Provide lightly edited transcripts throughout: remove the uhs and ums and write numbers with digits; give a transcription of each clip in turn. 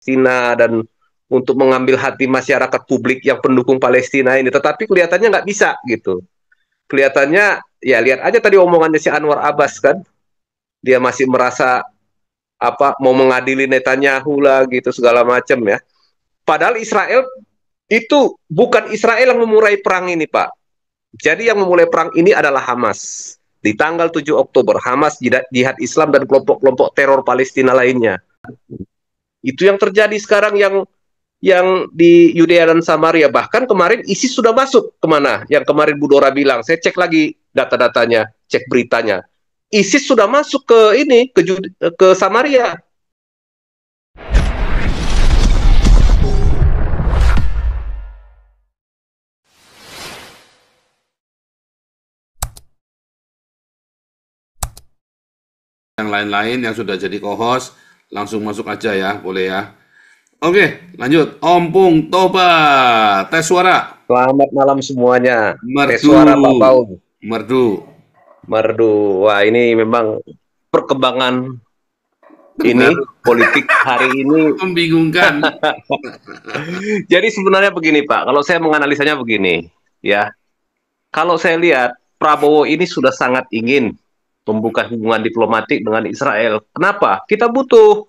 Palestina dan untuk mengambil hati masyarakat publik yang pendukung Palestina ini. Tetapi kelihatannya nggak bisa gitu. Kelihatannya ya lihat aja tadi omongannya si Anwar Abbas kan, dia masih merasa apa mau mengadili Netanyahu lah gitu segala macam ya. Padahal Israel itu bukan Israel yang memulai perang ini, Pak. Jadi yang memulai perang ini adalah Hamas. Di tanggal 7 Oktober, Hamas, Jihad Islam, dan kelompok-kelompok teror Palestina lainnya. Itu yang terjadi sekarang yang di Yudea dan Samaria. Bahkan kemarin ISIS sudah masuk kemana? Yang kemarin Bu Dora bilang, saya cek lagi data-datanya, cek beritanya. ISIS sudah masuk ke ini, ke Samaria. Yang lain-lain yang sudah jadi co-host langsung masuk aja ya, boleh ya. Oke, lanjut. Ompung Toba, tes suara. Selamat malam semuanya. Tes Merdu, suara Pak Paul. merdu. Merdu. Wah, ini memang perkembangan Benar, ini politik hari ini. membingungkan. Jadi sebenarnya begini Pak, kalau saya menganalisanya begini, ya. Kalau saya lihat Prabowo ini sudah sangat ingin membuka hubungan diplomatik dengan Israel. Kenapa? Kita butuh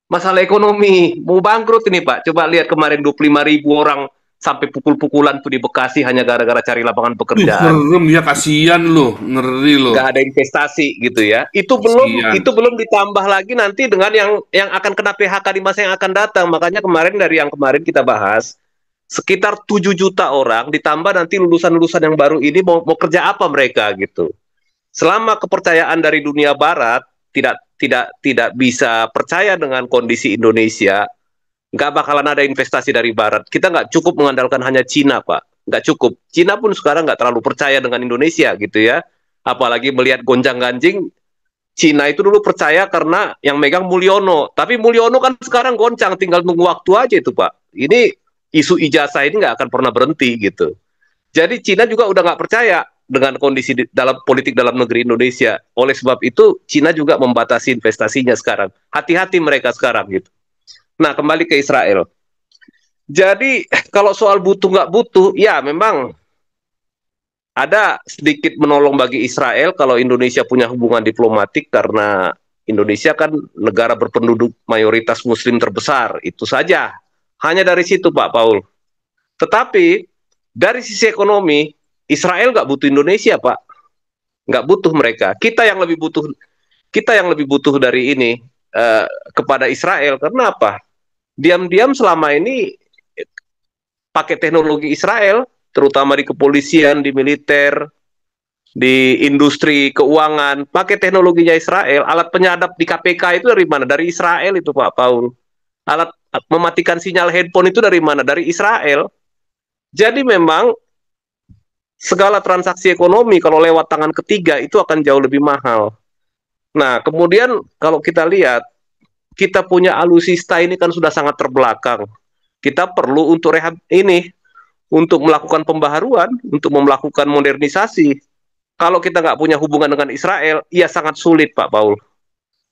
masalah ekonomi. Mau bangkrut ini Pak. Coba lihat kemarin 25.000 orang sampai pukul-pukulan tuh di Bekasi hanya gara-gara cari lapangan pekerjaan. Serem ya, kasihan loh, ngeri loh. Nggak ada investasi gitu ya. Kasihan. Itu belum ditambah lagi nanti dengan yang akan kena PHK di masa yang akan datang. Makanya kemarin dari yang kemarin kita bahas sekitar 7 juta orang ditambah nanti lulusan-lulusan yang baru ini mau kerja apa mereka gitu. Selama kepercayaan dari dunia barat tidak bisa percaya dengan kondisi Indonesia, nggak bakalan ada investasi dari barat. Kita nggak cukup mengandalkan hanya Cina, Pak. Nggak cukup. Cina pun sekarang nggak terlalu percaya dengan Indonesia gitu ya. Apalagi melihat gonjang-ganjing, Cina itu dulu percaya karena yang megang Mulyono. Tapi Mulyono kan sekarang goncang, tinggal nunggu waktu aja itu, Pak. Ini isu ijazah ini nggak akan pernah berhenti gitu. Jadi Cina juga udah nggak percaya dengan kondisi dalam politik dalam negeri Indonesia. Oleh sebab itu, Cina juga membatasi investasinya sekarang. Hati-hati mereka sekarang gitu. Nah, kembali ke Israel. Jadi, kalau soal butuh nggak butuh, ya memang ada sedikit menolong bagi Israel kalau Indonesia punya hubungan diplomatik karena Indonesia kan negara berpenduduk mayoritas Muslim terbesar. Itu saja. Hanya dari situ, Pak Paul. Tetapi, dari sisi ekonomi, Israel nggak butuh Indonesia, Pak. Nggak butuh mereka. Kita yang lebih butuh dari ini kepada Israel. Karena apa? Diam-diam selama ini pakai teknologi Israel, terutama di kepolisian, di militer, di industri keuangan, pakai teknologinya Israel. Alat penyadap di KPK itu dari mana? Dari Israel itu, Pak Paul. Alat mematikan sinyal handphone itu dari mana? Dari Israel. Jadi memang segala transaksi ekonomi kalau lewat tangan ketiga itu akan jauh lebih mahal. Nah, kemudian kalau kita lihat, kita punya alutsista ini kan sudah sangat terbelakang. Kita perlu untuk rehab ini, untuk melakukan pembaharuan, untuk melakukan modernisasi. Kalau kita nggak punya hubungan dengan Israel, ya sangat sulit, Pak Paul.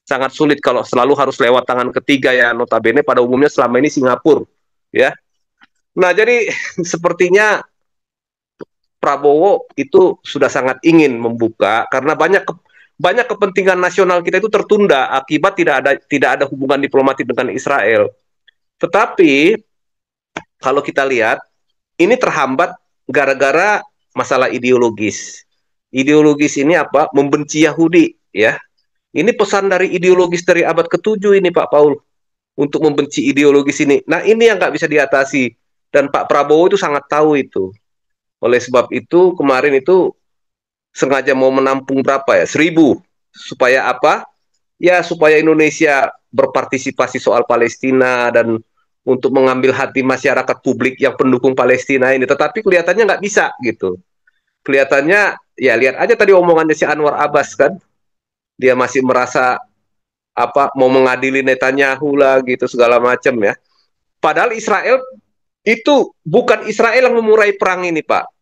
Sangat sulit kalau selalu harus lewat tangan ketiga ya, notabene pada umumnya selama ini Singapura, ya. Nah, jadi sepertinya Prabowo itu sudah sangat ingin membuka karena banyak kepentingan nasional kita itu tertunda akibat tidak ada hubungan diplomatik dengan Israel. Tetapi kalau kita lihat ini terhambat gara-gara masalah ideologis. Ideologis ini apa? Membenci Yahudi, ya. Ini pesan dari ideologis dari abad ke-7 ini Pak Paul untuk membenci ideologis ini. Nah, ini yang nggak bisa diatasi dan Pak Prabowo itu sangat tahu itu. Oleh sebab itu kemarin itu sengaja mau menampung berapa ya? 1.000. Supaya apa? Ya supaya Indonesia berpartisipasi soal Palestina dan untuk mengambil hati masyarakat publik yang pendukung Palestina ini. Tetapi kelihatannya nggak bisa gitu. Kelihatannya ya lihat aja tadi omongannya si Anwar Abbas kan. Dia masih merasa apa mau mengadili Netanyahu lah gitu segala macam ya. Padahal Israel itu bukan Israel yang memulai perang ini, Pak.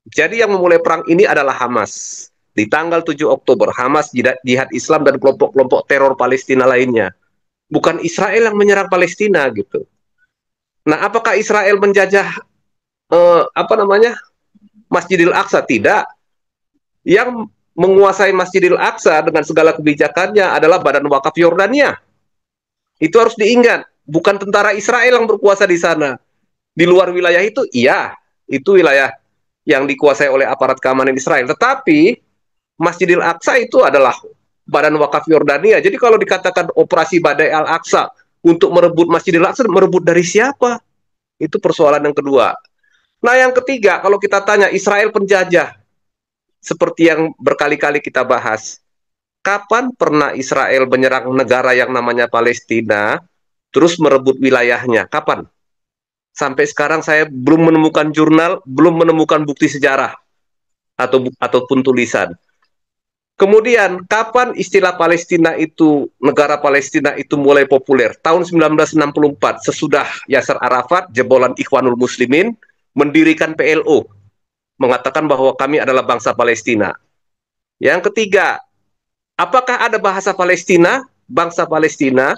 Jadi yang memulai perang ini adalah Hamas. Di tanggal 7 Oktober, Hamas, Jihad Islam, dan kelompok-kelompok teror Palestina lainnya. bukan Israel yang menyerang Palestina gitu. Nah, apakah Israel menjajah apa namanya Masjidil Aqsa? Tidak. Yang menguasai Masjidil Aqsa dengan segala kebijakannya adalah Badan Wakaf Yordania. Itu harus diingat. Bukan tentara Israel yang berkuasa di sana. Di luar wilayah itu, iya, itu wilayah yang dikuasai oleh aparat keamanan Israel. Tetapi Masjidil Aqsa itu adalah Badan Wakaf Yordania. Jadi kalau dikatakan operasi Badai Al-Aqsa untuk merebut Masjidil Aqsa, merebut dari siapa? Itu persoalan yang kedua. Nah, yang ketiga, kalau kita tanya Israel penjajah, seperti yang berkali-kali kita bahas, kapan pernah Israel menyerang negara yang namanya Palestina, terus merebut wilayahnya? Kapan? Sampai sekarang saya belum menemukan jurnal, belum menemukan bukti sejarah ataupun tulisan. Kemudian, kapan istilah Palestina itu, negara Palestina itu mulai populer? Tahun 1964, sesudah Yasser Arafat, jebolan Ikhwanul Muslimin, mendirikan PLO, mengatakan bahwa kami adalah bangsa Palestina. Yang ketiga, apakah ada bahasa Palestina? Bangsa Palestina?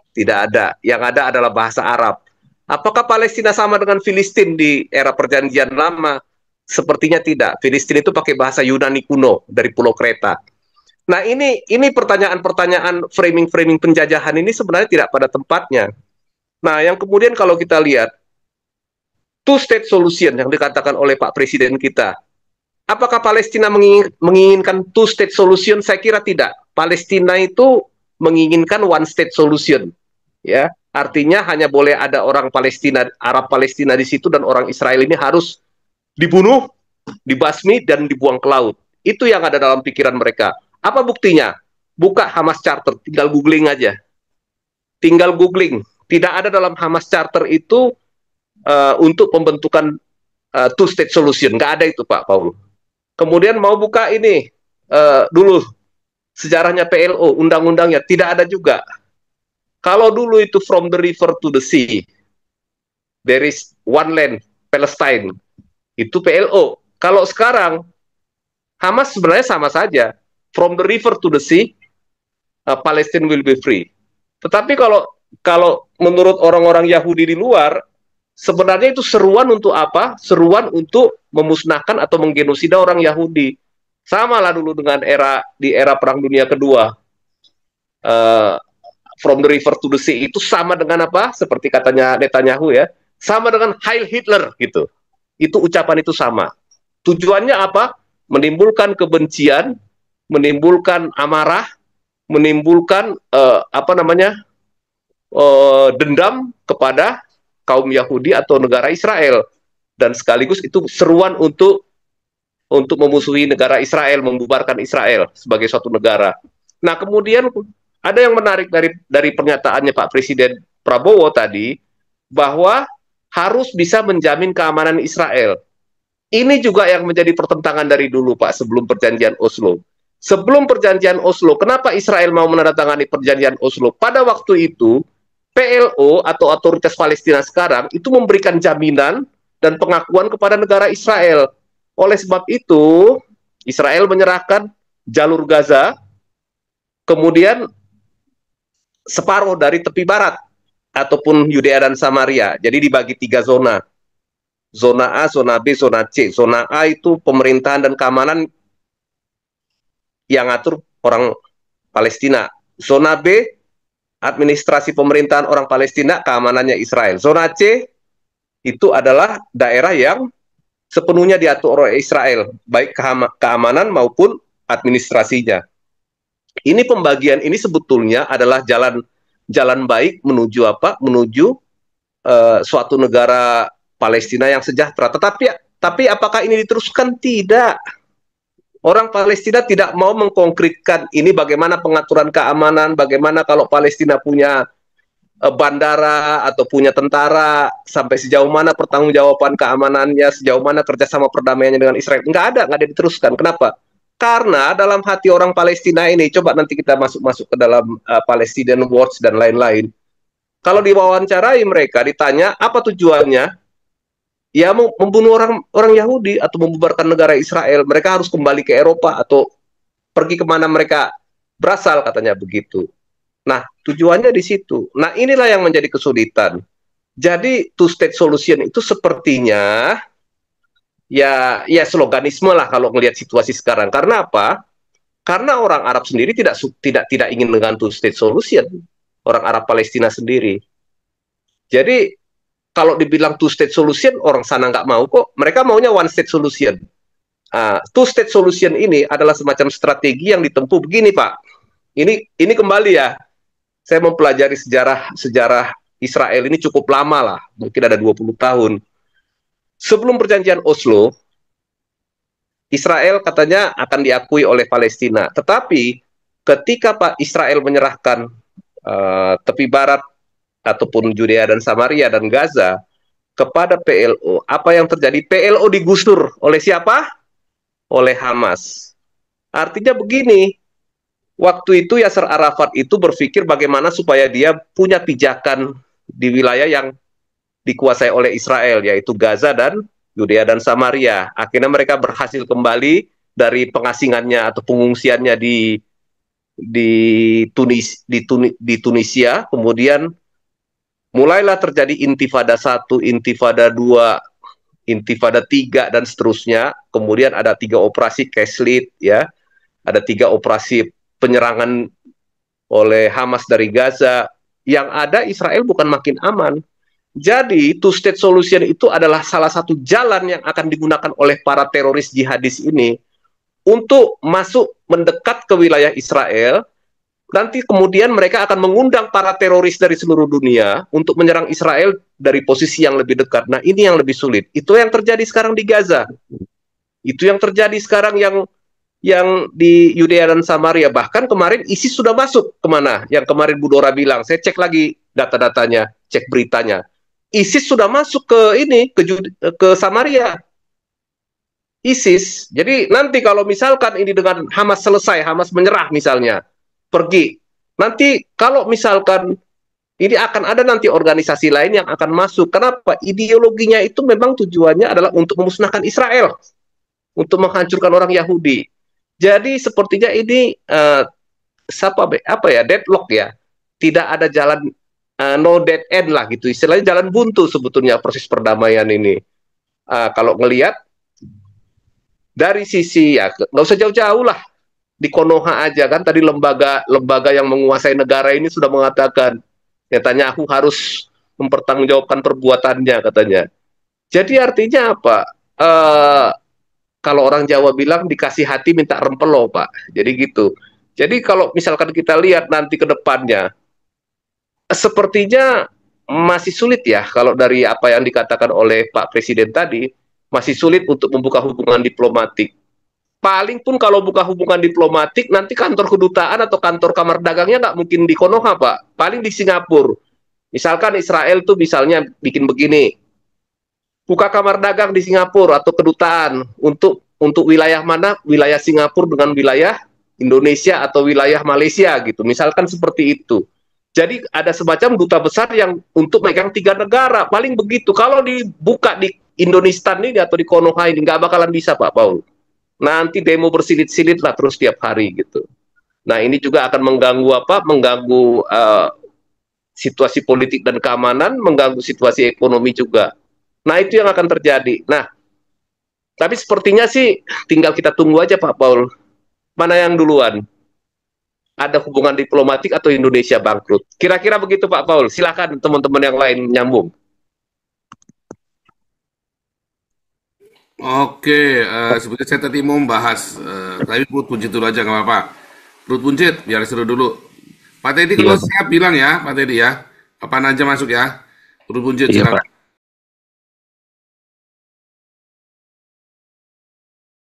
Tidak ada. Yang ada adalah bahasa Arab. Apakah Palestina sama dengan Filistin di era perjanjian lama? Sepertinya tidak. Filistin itu pakai bahasa Yunani kuno dari Pulau Kreta. Nah, ini pertanyaan-pertanyaan framing-framing penjajahan ini sebenarnya tidak pada tempatnya. Nah, yang kemudian kalau kita lihat two-state solution yang dikatakan oleh Pak Presiden kita, apakah Palestina menginginkan two-state solution? Saya kira tidak. Palestina itu menginginkan one-state solution, ya. Artinya hanya boleh ada orang Palestina, Arab Palestina di situ, dan orang Israel ini harus dibunuh, dibasmi, dan dibuang ke laut. Itu yang ada dalam pikiran mereka. Apa buktinya? Buka Hamas Charter, tinggal googling aja. Tinggal googling. Tidak ada dalam Hamas Charter itu untuk pembentukan two-state solution. Nggak ada itu, Pak Paul. Kemudian mau buka ini, dulu sejarahnya PLO, undang-undangnya, tidak ada juga. Kalau dulu itu from the river to the sea, there is one land, Palestine. Itu PLO. Kalau sekarang, Hamas sebenarnya sama saja. From the river to the sea, Palestine will be free. Tetapi kalau menurut orang-orang Yahudi di luar, sebenarnya itu seruan untuk apa? Seruan untuk memusnahkan atau menggenosida orang Yahudi. Sama lah dulu dengan di era Perang Dunia Kedua. From the river to the sea itu sama dengan apa? Seperti katanya Netanyahu ya, sama dengan Heil Hitler gitu. Itu ucapan itu sama. Tujuannya apa? Menimbulkan kebencian, menimbulkan amarah, menimbulkan dendam kepada kaum Yahudi atau negara Israel, dan sekaligus itu seruan untuk memusuhi negara Israel, membubarkan Israel sebagai suatu negara. Nah, kemudian ada yang menarik dari pernyataannya Pak Presiden Prabowo tadi, bahwa harus bisa menjamin keamanan Israel. Ini juga yang menjadi pertentangan dari dulu, Pak, sebelum perjanjian Oslo. Sebelum perjanjian Oslo, kenapa Israel mau menandatangani perjanjian Oslo? Pada waktu itu, PLO atau otoritas Palestina sekarang itu memberikan jaminan dan pengakuan kepada negara Israel. Oleh sebab itu, Israel menyerahkan jalur Gaza, kemudian separuh dari tepi barat, ataupun Yudea dan Samaria. Jadi dibagi 3 zona. Zona A, zona B, zona C. Zona A itu pemerintahan dan keamanan yang ngatur orang Palestina. Zona B, administrasi pemerintahan orang Palestina, keamanannya Israel. Zona C, itu adalah daerah yang sepenuhnya diatur oleh Israel, baik keamanan maupun administrasinya. Ini pembagian ini sebetulnya adalah jalan baik menuju apa? Menuju suatu negara Palestina yang sejahtera. Tapi apakah ini diteruskan? Tidak. Orang Palestina tidak mau mengkonkretkan ini bagaimana pengaturan keamanan, bagaimana kalau Palestina punya bandara atau punya tentara, sampai sejauh mana pertanggungjawaban keamanannya, sejauh mana kerjasama perdamaiannya dengan Israel. Nggak ada diteruskan. Kenapa? Karena dalam hati orang Palestina ini, coba nanti kita masuk ke dalam Palestinian Watch dan lain-lain. Kalau diwawancarai mereka, ditanya apa tujuannya, ya membunuh orang Yahudi atau membubarkan negara Israel. Mereka harus kembali ke Eropa atau pergi kemana mereka berasal, katanya begitu. Nah, tujuannya di situ. Nah, inilah yang menjadi kesulitan. Jadi two state solution itu sepertinya ya sloganisme lah kalau melihat situasi sekarang. Karena apa? Karena orang Arab sendiri tidak ingin dengan two state solution. Orang Arab Palestina sendiri. Jadi kalau dibilang two state solution orang sana nggak mau kok. Mereka maunya one state solution. Two state solution ini adalah semacam strategi yang ditempuh begini Pak. Ini kembali ya. Saya mempelajari sejarah Israel ini cukup lama lah, mungkin ada 20 tahun. Sebelum perjanjian Oslo, Israel katanya akan diakui oleh Palestina. Tetapi ketika Pak Israel menyerahkan tepi barat ataupun Judea dan Samaria dan Gaza kepada PLO, apa yang terjadi? PLO digusur oleh siapa? Oleh Hamas. Artinya begini, waktu itu Yasser Arafat itu berpikir bagaimana supaya dia punya pijakan di wilayah yang dikuasai oleh Israel, yaitu Gaza dan Yudea dan Samaria. Akhirnya mereka berhasil kembali dari pengasingannya atau pengungsiannya di Tunisia. Kemudian mulailah terjadi Intifada 1, Intifada 2, Intifada 3 dan seterusnya. Kemudian ada 3 operasi Caslit, ya, ada 3 operasi penyerangan oleh Hamas dari Gaza. Yang ada Israel bukan makin aman. Jadi two state solution itu adalah salah satu jalan yang akan digunakan oleh para teroris jihadis ini untuk masuk mendekat ke wilayah Israel. Nanti kemudian mereka akan mengundang para teroris dari seluruh dunia untuk menyerang Israel dari posisi yang lebih dekat. Nah, ini yang lebih sulit. Itu yang terjadi sekarang di Gaza. Itu yang terjadi sekarang yang di Yudea dan Samaria. Bahkan kemarin ISIS sudah masuk kemana? Yang kemarin Budora bilang, saya cek lagi data-datanya, cek beritanya. ISIS sudah masuk ke ke Samaria. ISIS. Jadi nanti kalau misalkan ini dengan Hamas selesai, Hamas menyerah misalnya, pergi. Nanti kalau misalkan ini akan ada nanti organisasi lain yang akan masuk. Kenapa? Ideologinya itu memang tujuannya adalah untuk memusnahkan Israel, untuk menghancurkan orang Yahudi. Jadi sepertinya ini apa ya, deadlock ya. Tidak ada jalan, no dead end lah gitu. Istilahnya jalan buntu sebetulnya proses perdamaian ini. Kalau ngelihat dari sisi ya nggak usah jauh-jauh lah, di Konoha aja kan tadi lembaga yang menguasai negara ini sudah mengatakan katanya aku harus mempertanggungjawabkan perbuatannya katanya. Jadi artinya apa? Eh, Kalau orang Jawa bilang dikasih hati minta rempelo Pak. Jadi gitu. Jadi kalau misalkan kita lihat nanti ke depannya, sepertinya masih sulit ya kalau dari apa yang dikatakan oleh Pak Presiden tadi, masih sulit untuk membuka hubungan diplomatik. Paling pun kalau buka hubungan diplomatik, nanti kantor kedutaan atau kantor kamar dagangnya nggak mungkin di Konoha, Pak. Paling di Singapura. Misalkan Israel tuh misalnya bikin begini, buka kamar dagang di Singapura atau kedutaan untuk wilayah mana? Wilayah Singapura dengan wilayah Indonesia atau wilayah Malaysia gitu. Misalkan seperti itu. Jadi ada semacam duta besar yang untuk megang 3 negara. Paling begitu. Kalau dibuka di Indonesia ini atau di Konoha ini nggak bakalan bisa Pak Paul. Nanti demo bersilit-silit lah terus tiap hari gitu. Nah ini juga akan mengganggu apa? Mengganggu situasi politik dan keamanan, mengganggu situasi ekonomi juga. Nah itu yang akan terjadi. Nah tapi sepertinya sih tinggal kita tunggu aja Pak Paul. Mana yang duluan? Ada hubungan diplomatik atau Indonesia bangkrut? Kira-kira begitu Pak Paul. Silakan teman-teman yang lain nyambung. Oke, seperti saya tadi mau membahas, tapi Perut Buncit dulu aja nggak apa-apa. Perut Buncit, biar seru dulu. Pak Teddy kalau Iya, siap bilang ya, Pak Teddy ya. Kapan aja masuk ya. Perut Buncit, iya Pak. silakan.